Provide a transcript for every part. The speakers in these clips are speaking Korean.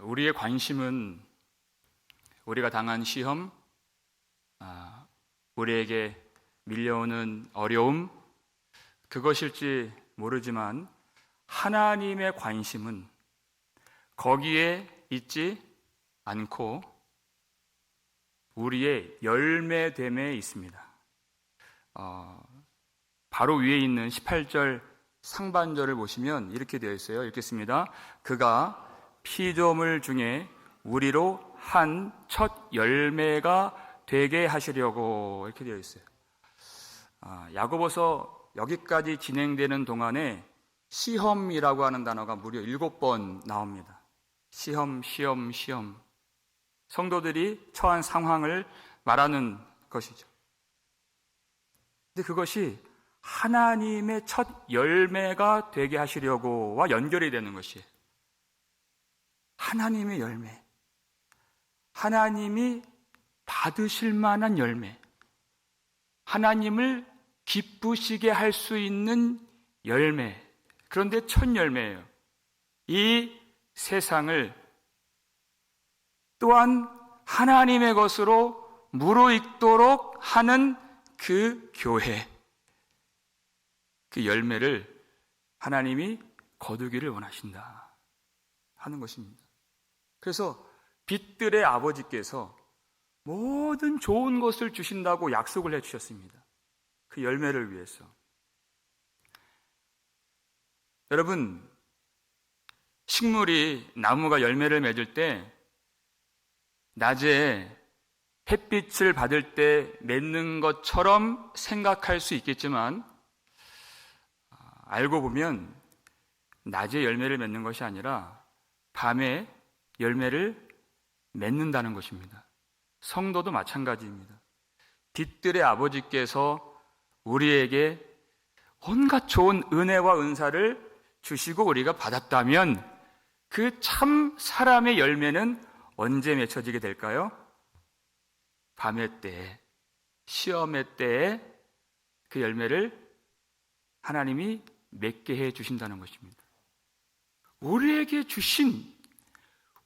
우리의 관심은 우리가 당한 시험, 우리에게 밀려오는 어려움, 그것일지 모르지만 하나님의 관심은 거기에 있지 않고 우리의 열매됨에 있습니다. 바로 위에 있는 18절 상반절을 보시면 이렇게 되어 있어요. 읽겠습니다. 그가 피조물 중에 우리로 한 첫 열매가 되게 하시려고, 이렇게 되어 있어요. 야고보서 여기까지 진행되는 동안에 시험이라고 하는 단어가 무려 7번 나옵니다. 시험. 성도들이 처한 상황을 말하는 것이죠. 근데 그것이 하나님의 첫 열매가 되게 하시려고와 연결이 되는 것이에요. 하나님의 열매, 하나님이 받으실 만한 열매, 하나님을 기쁘시게 할 수 있는 열매. 그런데 첫 열매예요. 이 세상을 또한 하나님의 것으로 무르익도록 하는 그 교회, 그 열매를 하나님이 거두기를 원하신다 하는 것입니다. 그래서 빛들의 아버지께서 모든 좋은 것을 주신다고 약속을 해주셨습니다. 그 열매를 위해서. 여러분, 식물이, 나무가 열매를 맺을 때 낮에 햇빛을 받을 때 맺는 것처럼 생각할 수 있겠지만 알고 보면 낮에 열매를 맺는 것이 아니라 밤에 열매를 맺는다는 것입니다. 성도도 마찬가지입니다. 빛들의 아버지께서 우리에게 온갖 좋은 은혜와 은사를 주시고 우리가 받았다면 그 참 사람의 열매는 언제 맺혀지게 될까요? 밤의 때에, 시험의 때에 그 열매를 하나님이 맺게 해 주신다는 것입니다. 우리에게 주신,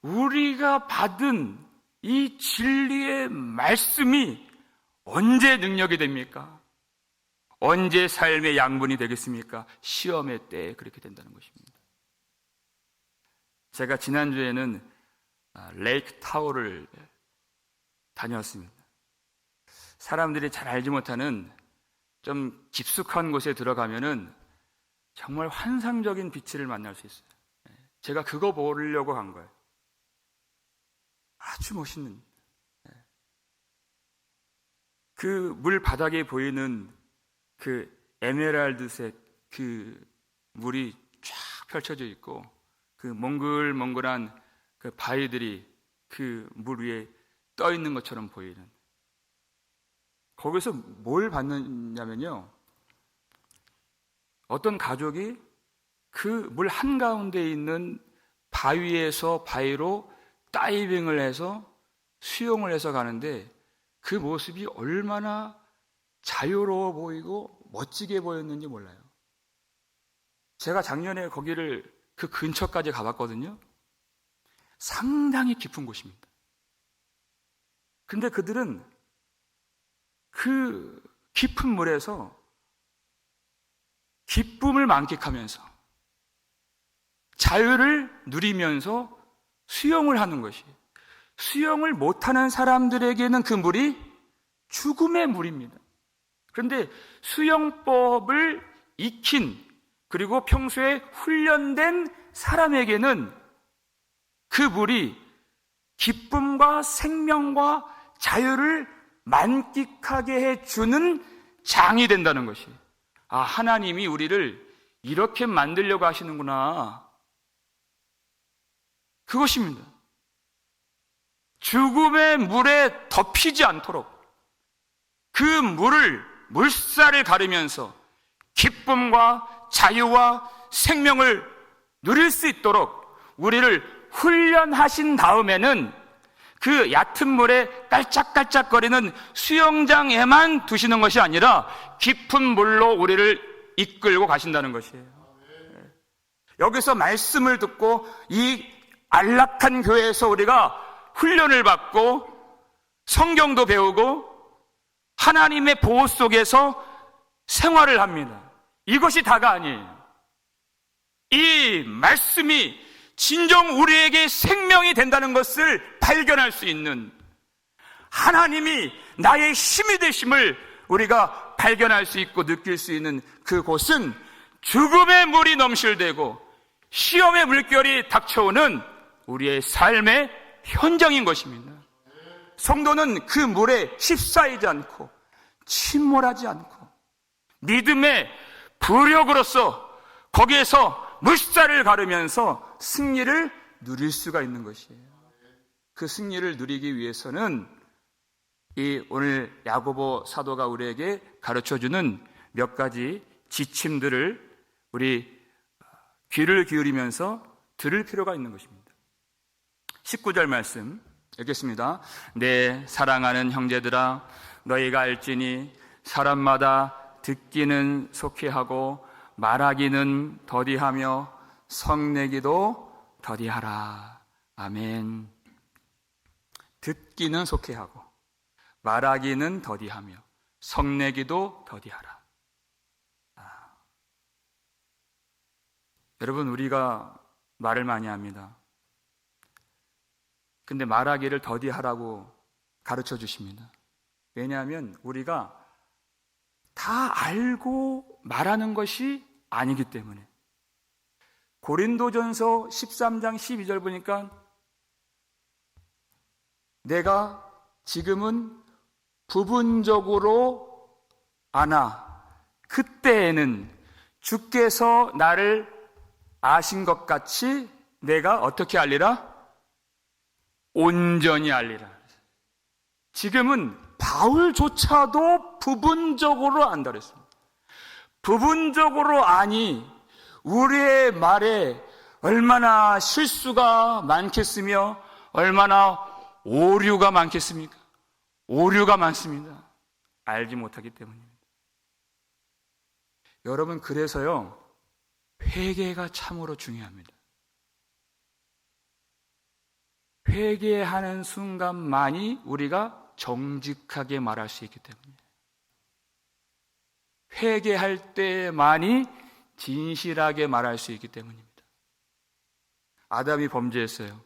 우리가 받은 이 진리의 말씀이 언제 능력이 됩니까? 언제 삶의 양분이 되겠습니까? 시험의 때에 그렇게 된다는 것입니다. 제가 지난주에는 레이크 타워를 다녀왔습니다. 사람들이 잘 알지 못하는 좀 깊숙한 곳에 들어가면은 정말 환상적인 빛을 만날 수 있어요. 제가 그거 보려고 간 거예요. 아주 멋있는, 그 물 바닥에 보이는 그 에메랄드색 그 물이 쫙 펼쳐져 있고 그 몽글몽글한 그 바위들이 그 물 위에 떠 있는 것처럼 보이는, 거기서 뭘 봤느냐면요, 어떤 가족이 그 물 한가운데 있는 바위에서 바위로 다이빙을 해서 수영을 해서 가는데 그 모습이 얼마나 자유로워 보이고 멋지게 보였는지 몰라요. 제가 작년에 거기를 그 근처까지 가봤거든요. 상당히 깊은 곳입니다. 근데 그들은 그 깊은 물에서 기쁨을 만끽하면서 자유를 누리면서 수영을 하는 것이, 수영을 못하는 사람들에게는 그 물이 죽음의 물입니다. 그런데 수영법을 익힌, 그리고 평소에 훈련된 사람에게는 그 물이 기쁨과 생명과 자유를 만끽하게 해주는 장이 된다는 것이, 하나님이 우리를 이렇게 만들려고 하시는구나, 그것입니다. 죽음의 물에 덮이지 않도록 그 물살을 가르면서 기쁨과 자유와 생명을 누릴 수 있도록 우리를 훈련하신 다음에는 그 얕은 물에 깔짝깔짝거리는 수영장에만 두시는 것이 아니라 깊은 물로 우리를 이끌고 가신다는 것이에요. 여기서 말씀을 듣고 이 안락한 교회에서 우리가 훈련을 받고 성경도 배우고 하나님의 보호 속에서 생활을 합니다. 이것이 다가 아니에요. 이 말씀이 진정 우리에게 생명이 된다는 것을 발견할 수 있는, 하나님이 나의 힘이 되심을 우리가 발견할 수 있고 느낄 수 있는 그곳은 죽음의 물이 넘실대고 시험의 물결이 닥쳐오는 우리의 삶의 현장인 것입니다. 성도는 그 물에 휩싸이지 않고 침몰하지 않고 믿음의 부력으로서 거기에서 물살을 가르면서 승리를 누릴 수가 있는 것이에요. 그 승리를 누리기 위해서는 이 오늘 야고보 사도가 우리에게 가르쳐주는 몇 가지 지침들을 우리 귀를 기울이면서 들을 필요가 있는 것입니다. 19절 말씀 읽겠습니다. 내 사랑하는 형제들아, 너희가 알지니 사람마다 듣기는 속히하고 말하기는 더디하며 성내기도 더디하라. 아멘. 듣기는 속히하고 말하기는 더디하며 성내기도 더디하라. 여러분, 우리가 말을 많이 합니다. 근데 말하기를 더디하라고 가르쳐 주십니다. 왜냐하면 우리가 다 알고 말하는 것이 아니기 때문에. 고린도전서 13장 12절 보니까 내가 지금은 부분적으로 아나 그때에는 주께서 나를 아신 것 같이 내가 어떻게 알리라? 온전히 알리라. 지금은 바울조차도 부분적으로 안다 그랬습니다. 부분적으로 아니 우리의 말에 얼마나 실수가 많겠으며 얼마나 오류가 많겠습니까? 오류가 많습니다. 알지 못하기 때문입니다. 여러분, 그래서요, 회개가 참으로 중요합니다. 회개하는 순간만이 우리가 정직하게 말할 수 있기 때문이에요. 회개할 때만이 진실하게 말할 수 있기 때문입니다. 아담이 범죄했어요.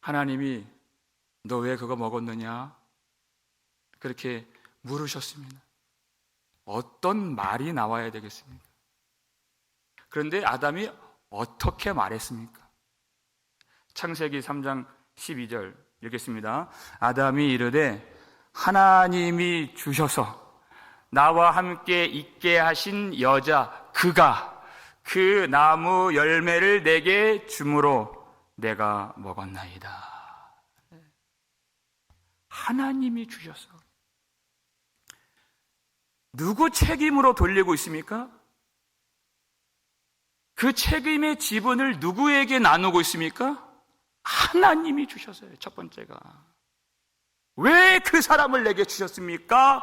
하나님이 너 왜 그거 먹었느냐? 그렇게 물으셨습니다. 어떤 말이 나와야 되겠습니까? 그런데 아담이 어떻게 말했습니까? 창세기 3장 12절 읽겠습니다. 아담이 이르되 하나님이 주셔서 나와 함께 있게 하신 여자 그가 그 나무 열매를 내게 주므로 내가 먹었나이다. 하나님이 주셔서. 누구 책임으로 돌리고 있습니까? 그 책임의 지분을 누구에게 나누고 있습니까? 하나님이 주셨어요. 첫 번째가. 왜 그 사람을 내게 주셨습니까?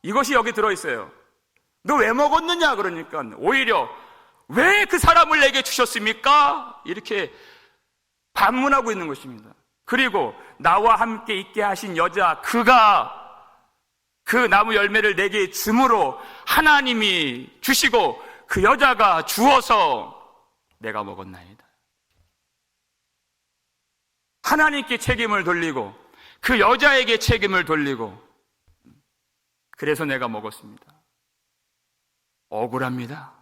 이것이 여기 들어있어요. 너 왜 먹었느냐? 그러니까 오히려 왜 그 사람을 내게 주셨습니까? 이렇게 반문하고 있는 것입니다. 그리고 나와 함께 있게 하신 여자 그가 그 나무 열매를 내게 주므로 하나님이 주시고 그 여자가 주어서 내가 먹었나이다. 하나님께 책임을 돌리고 그 여자에게 책임을 돌리고 그래서 내가 먹었습니다. 억울합니다.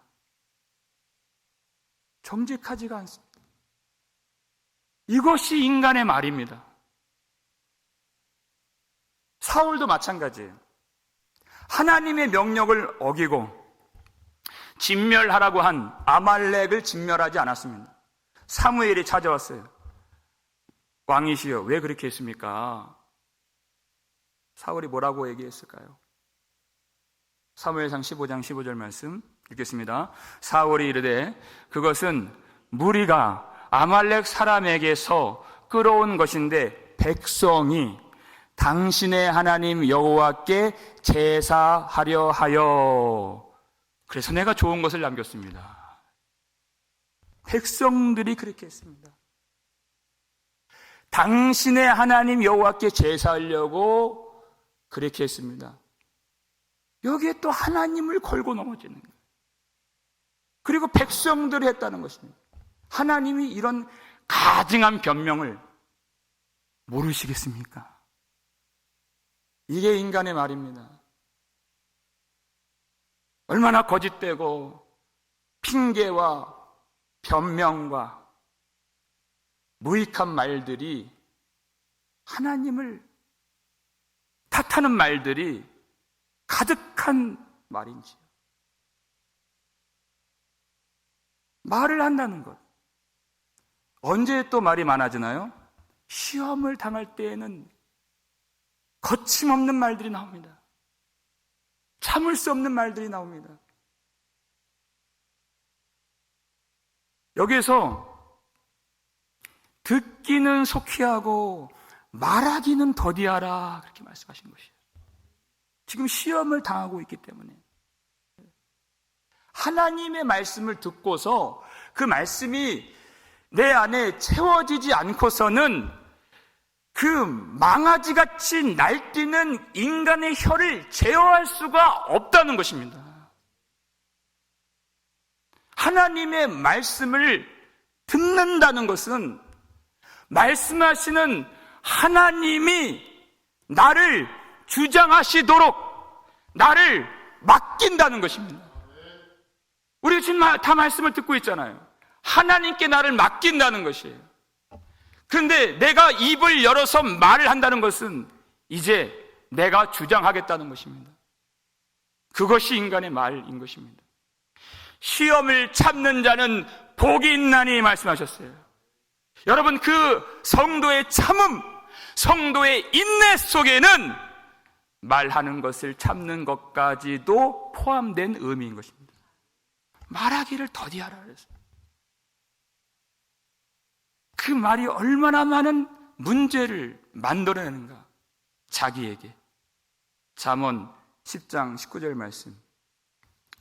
정직하지가 않습니다. 이것이 인간의 말입니다. 사울도 마찬가지예요. 하나님의 명령을 어기고 진멸하라고 한 아말렉을 진멸하지 않았습니다. 사무엘이 찾아왔어요. 왕이시여, 왜 그렇게 했습니까? 사울이 뭐라고 얘기했을까요? 사무엘상 15장 15절 말씀 읽겠습니다. 사울이 이르되 그것은 무리가 아말렉 사람에게서 끌어온 것인데 백성이 당신의 하나님 여호와께 제사하려 하여 그래서 내가 좋은 것을 남겼습니다. 백성들이 그렇게 했습니다. 당신의 하나님 여호와께 제사하려고 그렇게 했습니다. 여기에 또 하나님을 걸고 넘어지는 거예요. 그리고 백성들이 했다는 것입니다. 하나님이 이런 가증한 변명을 모르시겠습니까? 이게 인간의 말입니다. 얼마나 거짓되고 핑계와 변명과 무익한 말들이, 하나님을 탓하는 말들이 가득한 말인지요. 말을 한다는 것. 언제 또 말이 많아지나요? 시험을 당할 때에는 거침없는 말들이 나옵니다. 참을 수 없는 말들이 나옵니다. 여기에서 듣기는 속히 하고 말하기는 더디하라, 그렇게 말씀하신 것이에요. 지금 시험을 당하고 있기 때문에 하나님의 말씀을 듣고서 그 말씀이 내 안에 채워지지 않고서는 그 망아지같이 날뛰는 인간의 혀를 제어할 수가 없다는 것입니다. 하나님의 말씀을 듣는다는 것은 말씀하시는 하나님이 나를 주장하시도록 나를 맡긴다는 것입니다. 우리 지금 다 말씀을 듣고 있잖아요. 하나님께 나를 맡긴다는 것이에요. 그런데 내가 입을 열어서 말을 한다는 것은 이제 내가 주장하겠다는 것입니다. 그것이 인간의 말인 것입니다. 시험을 참는 자는 복이 있나니 말씀하셨어요. 여러분, 그 성도의 참음, 성도의 인내 속에는 말하는 것을 참는 것까지도 포함된 의미인 것입니다. 말하기를 더디하라 그랬어요. 그 말이 얼마나 많은 문제를 만들어내는가, 자기에게. 잠언 10장 19절 말씀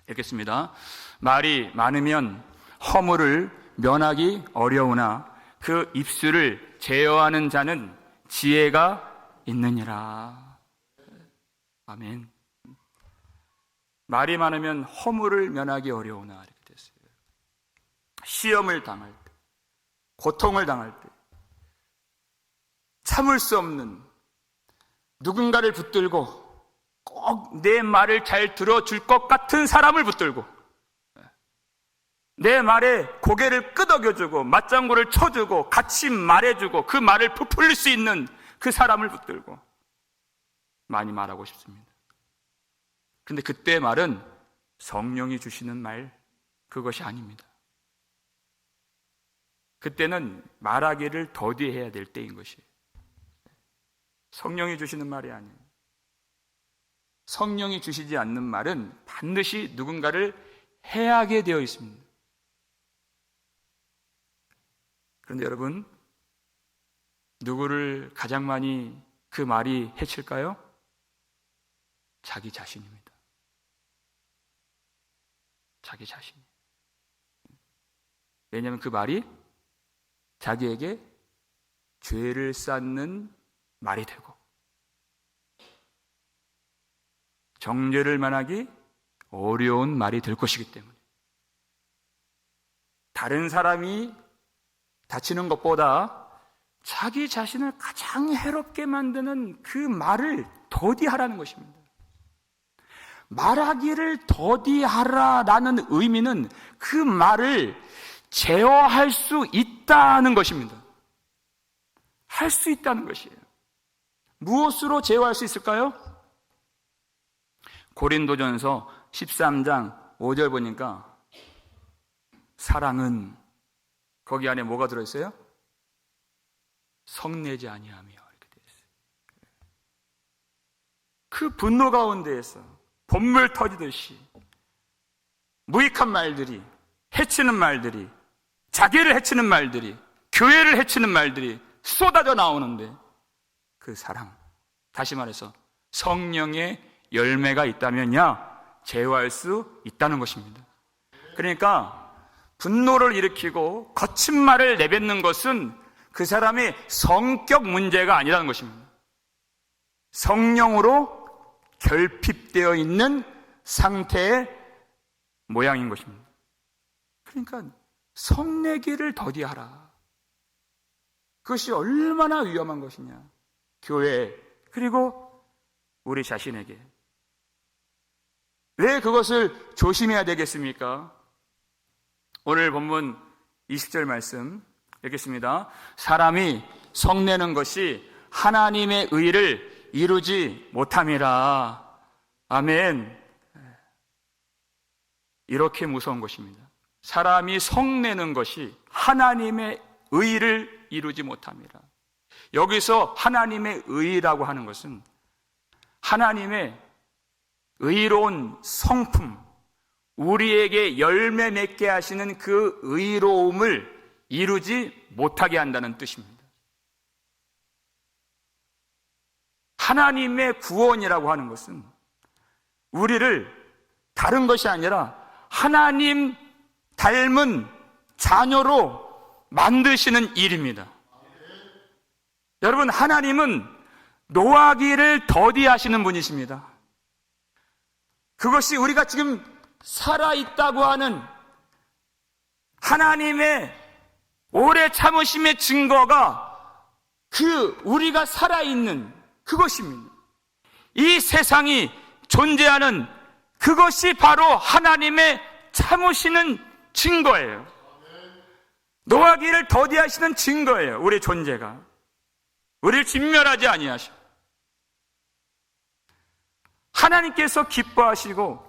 읽겠습니다. 말이 많으면 허물을 면하기 어려우나 그 입술을 제어하는 자는 지혜가 있느니라. 아멘. 말이 많으면 허물을 면하기 어려우나, 이렇게 됐어요. 시험을 당할 때, 고통을 당할 때, 참을 수 없는 누군가를 붙들고 꼭 내 말을 잘 들어줄 것 같은 사람을 붙들고 내 말에 고개를 끄덕여주고 맞장구를 쳐주고 같이 말해주고 그 말을 부풀릴 수 있는 그 사람을 붙들고 많이 말하고 싶습니다. 그런데 그때의 말은 성령이 주시는 말, 그것이 아닙니다. 그때는 말하기를 더디해야 될 때인 것이에요. 성령이 주시는 말이 아니에요. 성령이 주시지 않는 말은 반드시 누군가를 해하게 되어 있습니다. 그런데 여러분, 누구를 가장 많이 그 말이 해칠까요? 자기 자신입니다. 자기 자신. 왜냐하면 그 말이 자기에게 죄를 쌓는 말이 되고 정죄를 만하기 어려운 말이 될 것이기 때문에, 다른 사람이 다치는 것보다 자기 자신을 가장 해롭게 만드는 그 말을 더디하라는 것입니다. 말하기를 더디하라라는 의미는 그 말을 제어할 수 있다는 것입니다. 할 수 있다는 것이에요. 무엇으로 제어할 수 있을까요? 고린도전서 13장 5절 보니까 사랑은, 거기 안에 뭐가 들어있어요? 성내지 아니하며, 이렇게 되어 있어요. 그 분노 가운데에서 본물 터지듯이 무익한 말들이, 해치는 말들이, 자기를 해치는 말들이, 교회를 해치는 말들이 쏟아져 나오는데 그 사랑, 다시 말해서 성령의 열매가 있다면야 제어할 수 있다는 것입니다. 그러니까 분노를 일으키고 거친 말을 내뱉는 것은 그 사람의 성격 문제가 아니라는 것입니다. 성령으로 결핍되어 있는 상태의 모양인 것입니다. 그러니까 성내기를 더디하라. 그것이 얼마나 위험한 것이냐. 교회, 그리고 우리 자신에게. 왜 그것을 조심해야 되겠습니까? 오늘 본문 20절 말씀 읽겠습니다. 사람이 성내는 것이 하나님의 의를 이루지 못함이라. 아멘. 이렇게 무서운 것입니다. 사람이 성내는 것이 하나님의 의를 이루지 못함이라. 여기서 하나님의 의라고 하는 것은 하나님의 의로운 성품, 우리에게 열매 맺게 하시는 그 의로움을 이루지 못하게 한다는 뜻입니다. 하나님의 구원이라고 하는 것은 우리를 다른 것이 아니라 하나님 닮은 자녀로 만드시는 일입니다. 여러분, 하나님은 노하기를 더디하시는 분이십니다. 그것이 우리가 지금 살아있다고 하는 하나님의 오래 참으심의 증거가 우리가 살아있는 그것입니다. 이 세상이 존재하는 그것이 바로 하나님의 참으시는 증거예요. 노하기를 더디하시는 증거예요. 우리 존재가. 우리를 진멸하지 아니하시고 하나님께서 기뻐하시고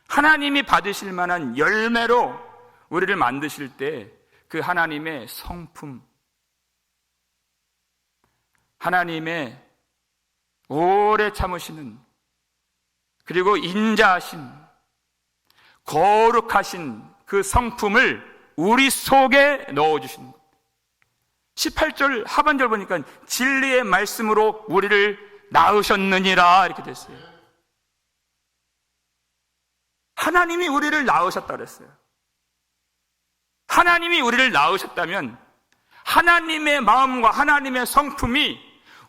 하나님이 받으실 만한 열매로 우리를 만드실 때 그 하나님의 성품, 하나님의 오래 참으시는, 그리고 인자하신, 거룩하신 그 성품을 우리 속에 넣어주신 것. 18절 하반절 보니까 진리의 말씀으로 우리를 낳으셨느니라 이렇게 됐어요. 하나님이 우리를 낳으셨다 그랬어요. 하나님이 우리를 낳으셨다면 하나님의 마음과 하나님의 성품이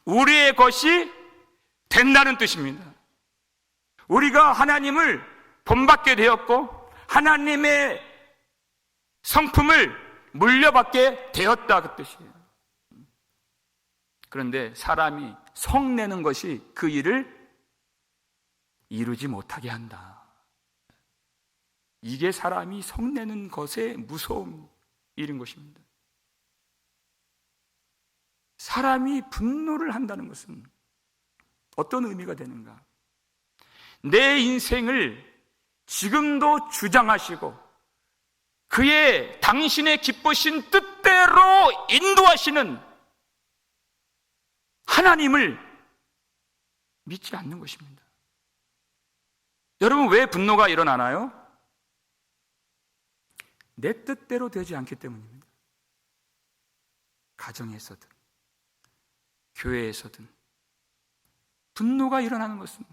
우리의 것이 된다는 뜻입니다. 우리가 하나님을 본받게 되었고 하나님의 성품을 물려받게 되었다 그 뜻이에요. 그런데 사람이 성내는 것이 그 일을 이루지 못하게 한다. 이게 사람이 성내는 것의 무서운 일인 것입니다. 사람이 분노를 한다는 것은 어떤 의미가 되는가? 내 인생을 지금도 주장하시고 그의 당신의 기쁘신 뜻대로 인도하시는 하나님을 믿지 않는 것입니다. 여러분, 왜 분노가 일어나나요? 내 뜻대로 되지 않기 때문입니다. 가정에서든 교회에서든 분노가 일어나는 것은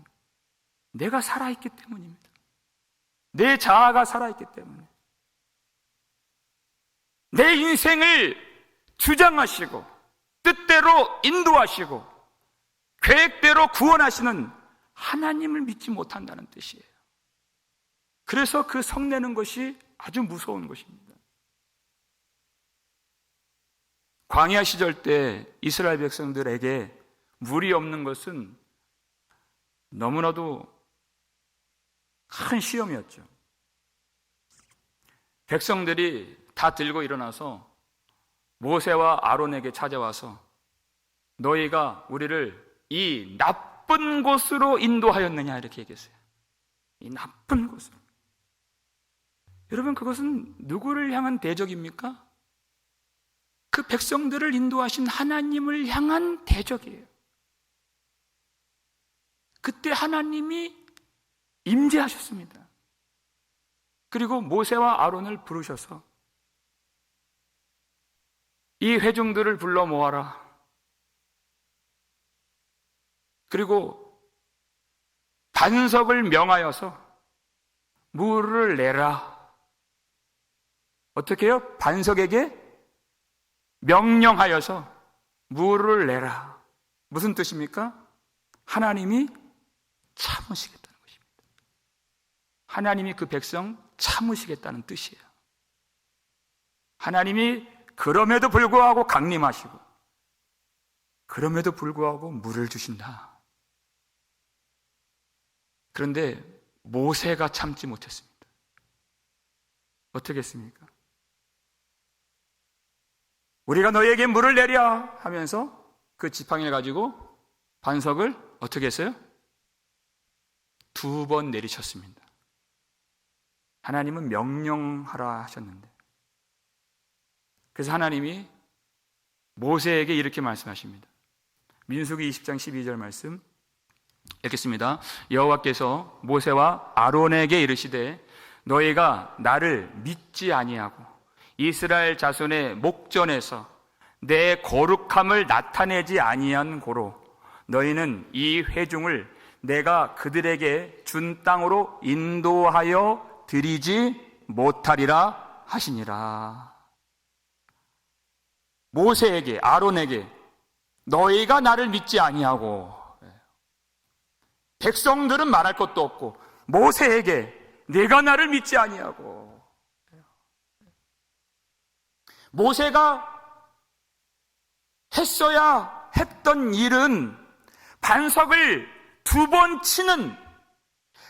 내가 살아있기 때문입니다. 내 자아가 살아있기 때문에 내 인생을 주장하시고 뜻대로 인도하시고 계획대로 구원하시는 하나님을 믿지 못한다는 뜻이에요. 그래서 그 성내는 것이 아주 무서운 것입니다. 광야 시절 때 이스라엘 백성들에게 물이 없는 것은 너무나도 큰 시험이었죠. 백성들이 다 들고 일어나서 모세와 아론에게 찾아와서 너희가 우리를 이 나쁜 곳으로 인도하였느냐 이렇게 얘기했어요. 이 나쁜 곳으로. 여러분, 그것은 누구를 향한 대적입니까? 그 백성들을 인도하신 하나님을 향한 대적이에요. 그때 하나님이 임재하셨습니다. 그리고 모세와 아론을 부르셔서 이 회중들을 불러 모아라. 그리고 반석을 명하여서 물을 내라. 어떻게 해요? 반석에게 명령하여서 물을 내라. 무슨 뜻입니까? 하나님이 참으시겠다는 것입니다. 하나님이 그 백성 참으시겠다는 뜻이에요. 하나님이 그럼에도 불구하고 강림하시고 그럼에도 불구하고 물을 주신다. 그런데 모세가 참지 못했습니다. 어떻게 했습니까? 우리가 너희에게 물을 내랴 하면서 그 지팡이를 가지고 반석을 어떻게 했어요? 2번 내리쳤습니다. 하나님은 명령하라 하셨는데, 그래서 하나님이 모세에게 이렇게 말씀하십니다. 민수기 20장 12절 말씀 읽겠습니다. 여호와께서 모세와 아론에게 이르시되 너희가 나를 믿지 아니하고 이스라엘 자손의 목전에서 내 거룩함을 나타내지 아니한 고로 너희는 이 회중을 내가 그들에게 준 땅으로 인도하여 드리지 못하리라 하시니라. 모세에게, 아론에게 너희가 나를 믿지 아니하고, 백성들은 말할 것도 없고 모세에게 네가 나를 믿지 아니하고, 모세가 했어야 했던 일은 반석을 2번 치는,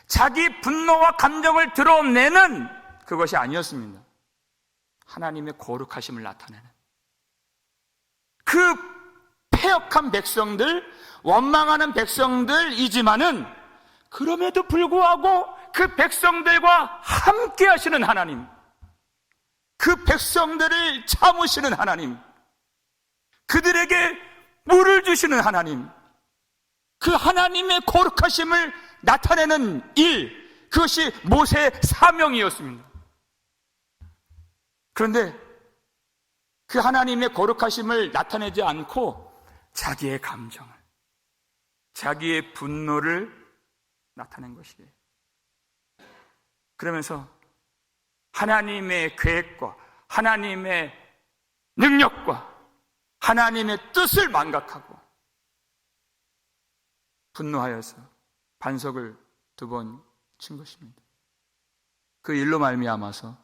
자기 분노와 감정을 드러내는 그것이 아니었습니다. 하나님의 거룩하심을 나타내는, 그 패역한 백성들, 원망하는 백성들이지만은 그럼에도 불구하고 그 백성들과 함께 하시는 하나님, 그 백성들을 참으시는 하나님, 그들에게 물을 주시는 하나님, 그 하나님의 거룩하심을 나타내는 일, 그것이 모세의 사명이었습니다. 그런데 그 하나님의 거룩하심을 나타내지 않고 자기의 감정을, 자기의 분노를 나타낸 것이에요. 그러면서 하나님의 계획과 하나님의 능력과 하나님의 뜻을 망각하고 분노하여서 반석을 2번 친 것입니다. 그 일로 말미암아서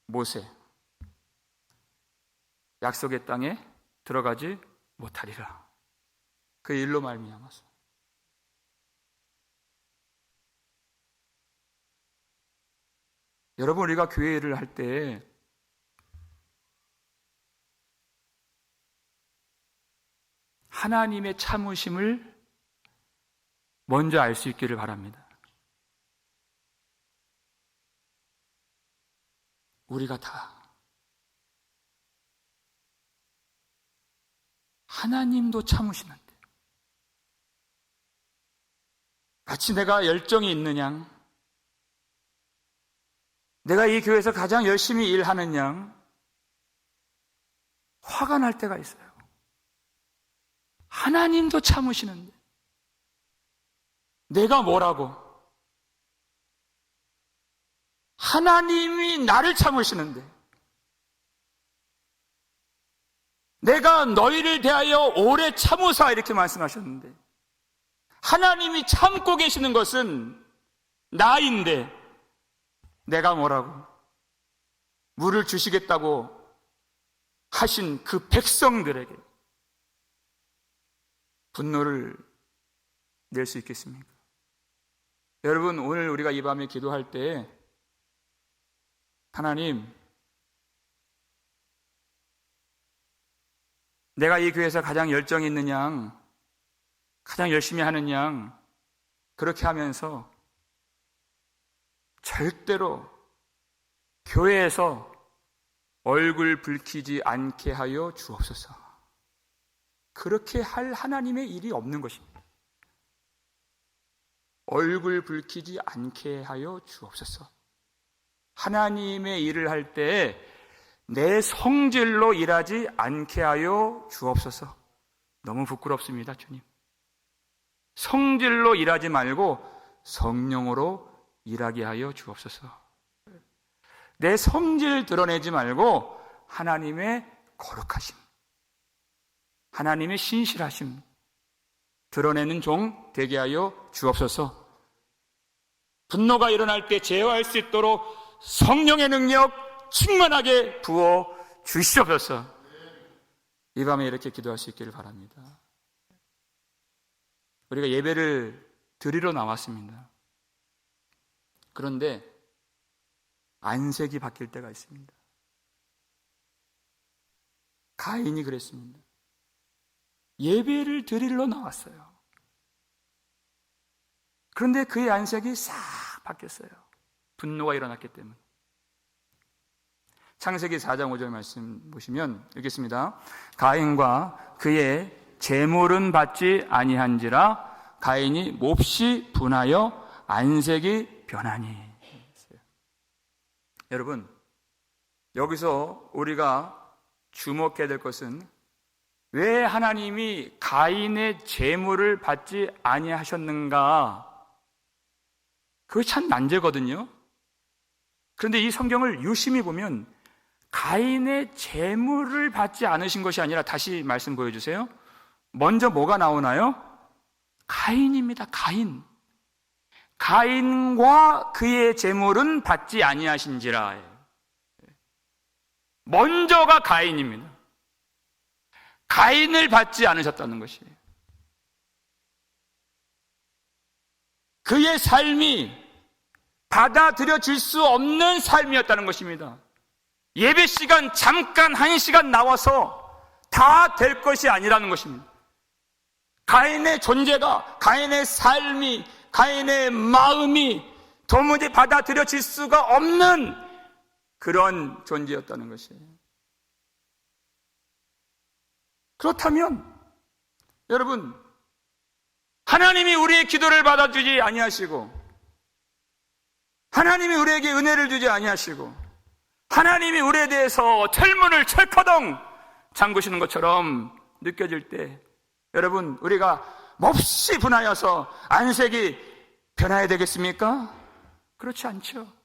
모세, 약속의 땅에 들어가지 못하리라. 그 일로 말미암아서. 여러분, 우리가 교회를 할 때 하나님의 참으심을 먼저 알 수 있기를 바랍니다. 우리가 다 하나님도 참으시는데 마치 내가 열정이 있는 양, 내가 이 교회에서 가장 열심히 일하는 양, 화가 날 때가 있어요. 하나님도 참으시는데 내가 뭐라고? 하나님이 나를 참으시는데, 내가 너희를 대하여 오래 참으사 이렇게 말씀하셨는데, 하나님이 참고 계시는 것은 나인데 내가 뭐라고? 물을 주시겠다고 하신 그 백성들에게 분노를 낼 수 있겠습니까? 여러분, 오늘 우리가 이 밤에 기도할 때 하나님, 내가 이 교회에서 가장 열정이 있는 양, 가장 열심히 하는 양, 그렇게 하면서 절대로 교회에서 얼굴 붉히지 않게 하여 주옵소서. 그렇게 할 하나님의 일이 없는 것입니다. 얼굴 붉히지 않게 하여 주옵소서. 하나님의 일을 할 때 내 성질로 일하지 않게 하여 주옵소서. 너무 부끄럽습니다, 주님. 성질로 일하지 말고 성령으로 일하게 하여 주옵소서. 내 성질 드러내지 말고 하나님의 거룩하심, 하나님의 신실하심 드러내는 종 되게 하여 주옵소서. 분노가 일어날 때 제어할 수 있도록 성령의 능력 충만하게 부어 주시옵소서. 이 밤에 이렇게 기도할 수 있기를 바랍니다. 우리가 예배를 드리러 나왔습니다. 그런데 안색이 바뀔 때가 있습니다. 가인이 그랬습니다. 예배를 드리러 나왔어요. 그런데 그의 안색이 싹 바뀌었어요. 분노가 일어났기 때문에. 창세기 4장 5절 말씀 보시면 읽겠습니다. 가인과 그의 제물은 받지 아니한지라 가인이 몹시 분하여 안색이 변하니. 여러분, 여기서 우리가 주목해야 될 것은 왜 하나님이 가인의 제물을 받지 아니하셨는가? 그거 참 난제거든요. 그런데 이 성경을 유심히 보면 가인의 제물을 받지 않으신 것이 아니라, 다시 말씀 보여주세요. 먼저 뭐가 나오나요? 가인입니다. 가인. 가인과 그의 제물은 받지 아니하신지라. 먼저가 가인입니다. 가인을 받지 않으셨다는 것이에요. 그의 삶이 받아들여질 수 없는 삶이었다는 것입니다. 예배 시간 잠깐 1시간 나와서 다 될 것이 아니라는 것입니다. 가인의 존재가, 가인의 삶이, 가인의 마음이 도무지 받아들여질 수가 없는 그런 존재였다는 것이에요. 그렇다면 여러분, 하나님이 우리의 기도를 받아주지 아니하시고, 하나님이 우리에게 은혜를 주지 아니하시고, 하나님이 우리에 대해서 철문을 철커덩 잠그시는 것처럼 느껴질 때, 여러분, 우리가 몹시 분하여서 안색이 변해야 되겠습니까? 그렇지 않죠.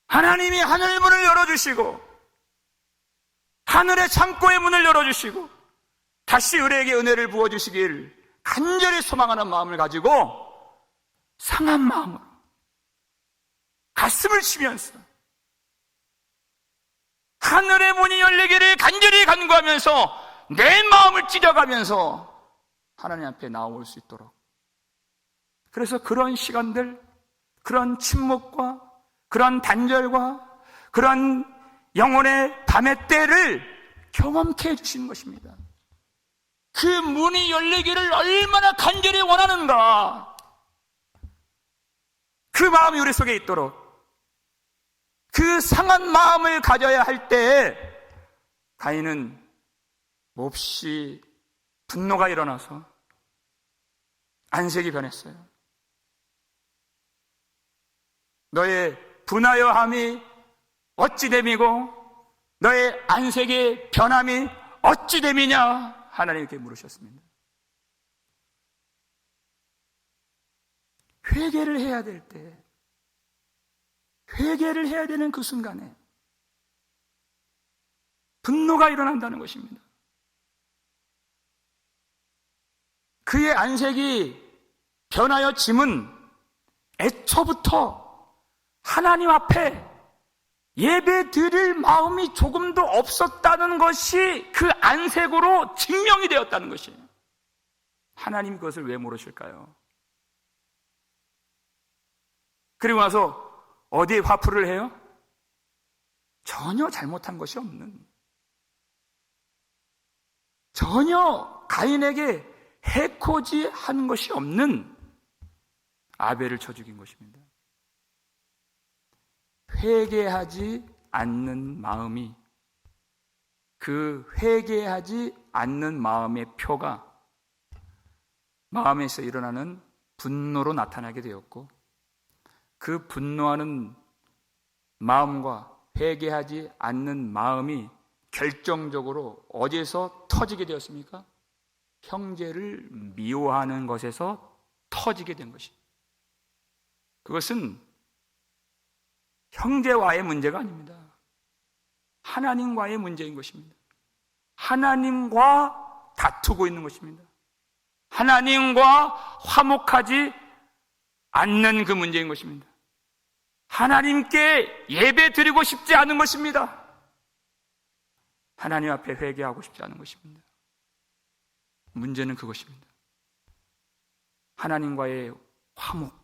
하나님이 하늘 문을 열어주시고, 하늘의 창고의 문을 열어주시고, 다시 우리에게 은혜를 부어주시길 간절히 소망하는 마음을 가지고 상한 마음으로 가슴을 치면서 하늘의 문이 열리기를 간절히 간구하면서 내 마음을 찢어가면서 하나님 앞에 나올 수 있도록, 그래서 그런 시간들, 그런 침묵과 그런 단절과 그런 영혼의 밤의 때를 경험케 해주시는 것입니다. 그 문이 열리기를 얼마나 간절히 원하는가, 그 마음이 우리 속에 있도록, 그 상한 마음을 가져야 할 때에 가인은 몹시 분노가 일어나서 안색이 변했어요. 너의 분하여함이 어찌 됨이고 너의 안색의 변함이 어찌 됨이냐, 하나님께 물으셨습니다. 회개를 해야 될 때, 회개를 해야 되는 그 순간에 분노가 일어난다는 것입니다. 그의 안색이 변하여짐은 애초부터 하나님 앞에 예배 드릴 마음이 조금도 없었다는 것이 그 안색으로 증명이 되었다는 것이에요. 하나님 그것을 왜 모르실까요? 그리고 나서 어디에 화풀이를 해요? 전혀 잘못한 것이 없는, 전혀 가인에게 해코지 한 것이 없는 아벨을 쳐 죽인 것입니다. 회개하지 않는 마음이, 그 회개하지 않는 마음의 표가 마음에서 일어나는 분노로 나타나게 되었고, 그 분노하는 마음과 회개하지 않는 마음이 결정적으로 어디에서 터지게 되었습니까? 형제를 미워하는 것에서 터지게 된 것입니다. 그것은 형제와의 문제가 아닙니다. 하나님과의 문제인 것입니다. 하나님과 다투고 있는 것입니다. 하나님과 화목하지 않는 그 문제인 것입니다. 하나님께 예배 드리고 싶지 않은 것입니다. 하나님 앞에 회개하고 싶지 않은 것입니다. 문제는 그것입니다. 하나님과의 화목,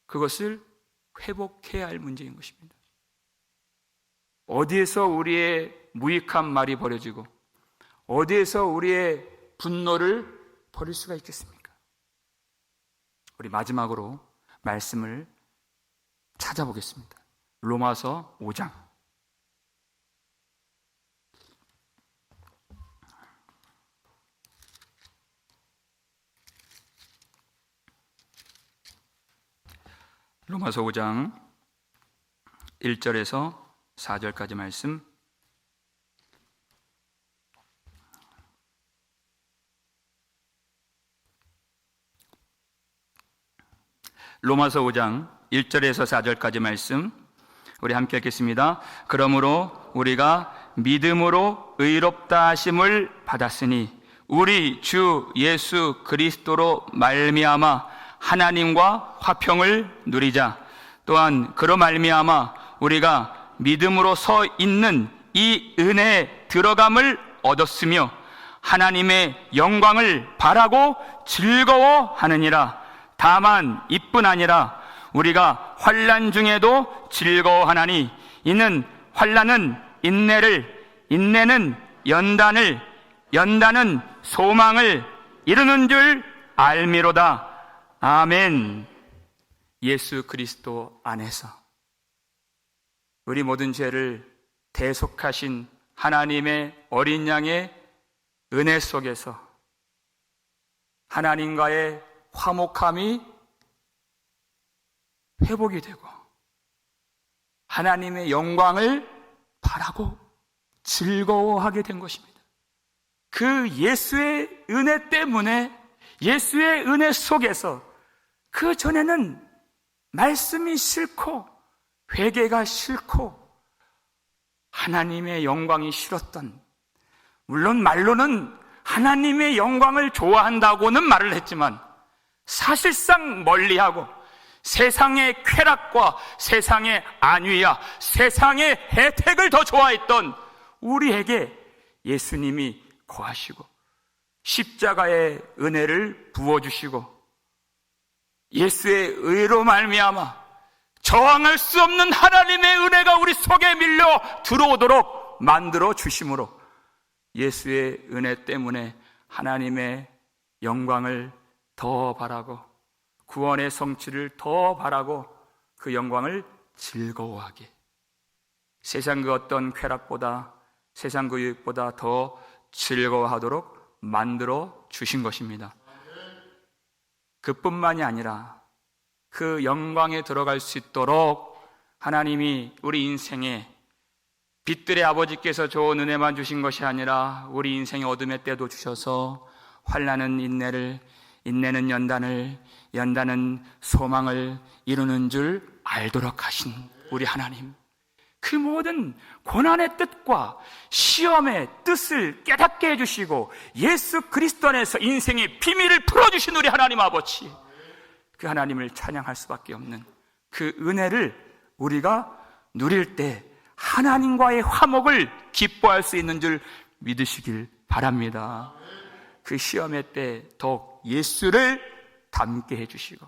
그것을 회복해야 할 문제인 것입니다. 어디에서 우리의 무익한 말이 버려지고 어디에서 우리의 분노를 버릴 수가 있겠습니까? 우리 마지막으로 말씀을 찾아보겠습니다. 로마서 5장. 로마서 5장 1절에서 4절까지 말씀. 로마서 5장 1절에서 4절까지 말씀 우리 함께 읽겠습니다. 그러므로 우리가 믿음으로 의롭다 하심을 받았으니 우리 주 예수 그리스도로 말미암아 하나님과 화평을 누리자. 또한 그로 말미암아 우리가 믿음으로 서 있는 이 은혜에 들어감을 얻었으며 하나님의 영광을 바라고 즐거워하느니라. 다만 이뿐 아니라 우리가 환난 중에도 즐거워하나니 이는 환난은 인내를, 인내는 연단을, 연단은 소망을 이루는 줄 알미로다. 아멘. 예수 그리스도 안에서 우리 모든 죄를 대속하신 하나님의 어린 양의 은혜 속에서 하나님과의 화목함이 회복이 되고 하나님의 영광을 바라고 즐거워하게 된 것입니다. 그 예수의 은혜 때문에, 예수의 은혜 속에서 그 전에는 말씀이 싫고 회개가 싫고 하나님의 영광이 싫었던, 물론 말로는 하나님의 영광을 좋아한다고는 말을 했지만 사실상 멀리하고 세상의 쾌락과 세상의 안위와 세상의 혜택을 더 좋아했던 우리에게 예수님이 거하시고 십자가의 은혜를 부어주시고 예수의 의로 말미암아 저항할 수 없는 하나님의 은혜가 우리 속에 밀려 들어오도록 만들어 주심으로 예수의 은혜 때문에 하나님의 영광을 더 바라고 구원의 성취를 더 바라고 그 영광을 즐거워하게, 세상 그 어떤 쾌락보다 세상 그 유익보다 더 즐거워하도록 만들어 주신 것입니다. 그뿐만이 아니라 그 영광에 들어갈 수 있도록 하나님이 우리 인생에 빛들의 아버지께서 좋은 은혜만 주신 것이 아니라 우리 인생의 어둠의 때도 주셔서 환난은 인내를, 인내는 연단을, 연단은 소망을 이루는 줄 알도록 하신 우리 하나님, 그 모든 고난의 뜻과 시험의 뜻을 깨닫게 해주시고 예수 그리스도 안에서 인생의 비밀을 풀어주신 우리 하나님 아버지, 그 하나님을 찬양할 수밖에 없는 그 은혜를 우리가 누릴 때 하나님과의 화목을 기뻐할 수 있는 줄 믿으시길 바랍니다. 그 시험의 때 더욱 예수를 닮게 해주시고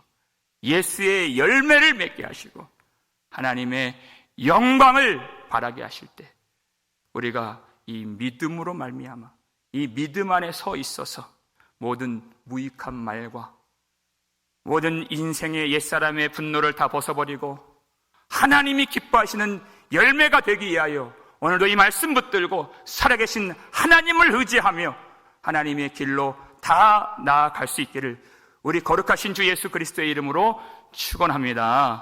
예수의 열매를 맺게 하시고 하나님의 영광을 바라게 하실 때 우리가 이 믿음으로 말미암아 이 믿음 안에 서 있어서 모든 무익한 말과 모든 인생의 옛사람의 분노를 다 벗어버리고 하나님이 기뻐하시는 열매가 되기 위하여 오늘도 이 말씀 붙들고 살아계신 하나님을 의지하며 하나님의 길로 다 나아갈 수 있기를 우리 거룩하신 주 예수 그리스도의 이름으로 축원합니다.